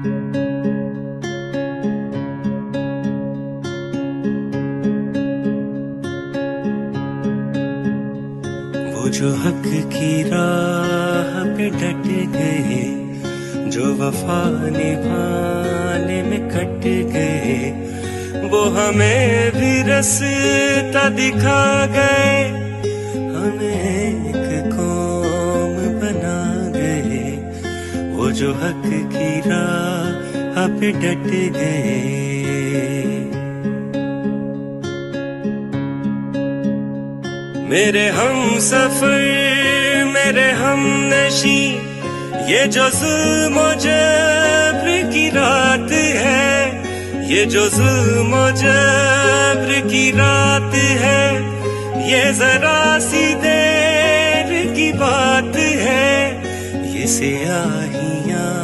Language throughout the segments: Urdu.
وہ جو حق کی راہ پہ ڈٹ گئے، جو وفا نبھانے میں کٹ گئے، وہ ہمیں بھی رستہ دکھا گئے، ہمیں ایک قوم بنا گئے، وہ جو حق کی راہ پہ ڈٹ گئے۔ میرے ہم سفر، میرے ہم نشیں، یہ جو ظلم و جبر کی رات ہے، یہ جو ظلم و جبر کی رات ہے، یہ ذرا سی دیر کی بات ہے، یہ سیاہیاں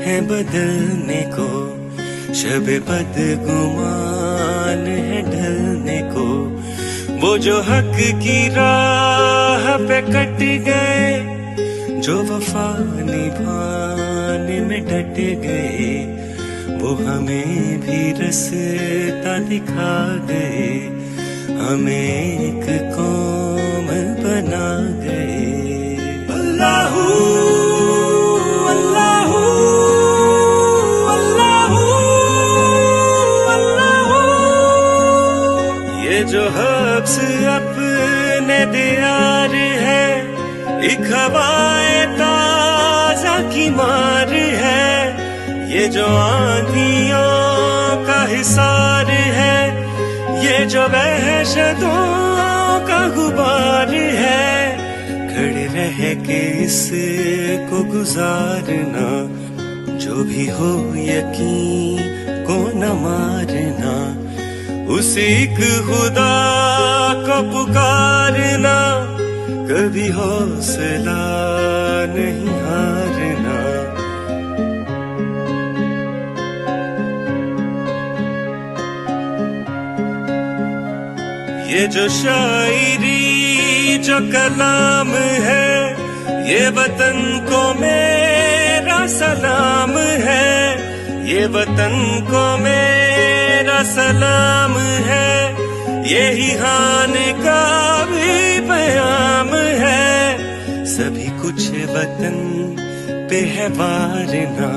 ہیں بدلنے کو، شب بدگمان ہے ڈھلنے کو، وہ جو حق کی راہ پہ کٹ گئے، جو وفا نبھانے میں ڈٹ گئے، وہ ہمیں بھی رستہ دکھا گئے، ہمیں ایک قوم بنا گئے۔ اللہ اللہ اللہ اللہ، یہ جو حبس اپنے دیار ہے، ایک ہوائے تازہ کی مار ہے، یہ جو آندھیوں کا حصار ہے، یہ جو وحشتوں کا غبار ہے، کھڑے رہ کے اس کو گزارنا، جو بھی ہو یقین کو نہ مارنا، اس ایک خدا کو پکارنا، کبھی حوصلہ نہیں ہارنا۔ یہ جو شاعری جو کلام ہے، یہ وطن کو میرا سلام ہے، یہ وطن کو میرا سلام ہے، یہی ہان کا بھی پیام ہے، سبھی کچھ وطن پہ ہے وارنا،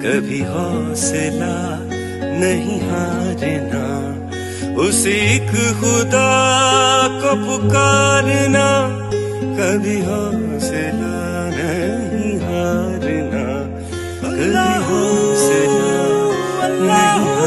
کبھی حوصلہ نہیں ہارنا، اس ایک خدا کو پکارنا، کبھی حوصلہ نہیں ہارنا، کبھی حوصلہ نہیں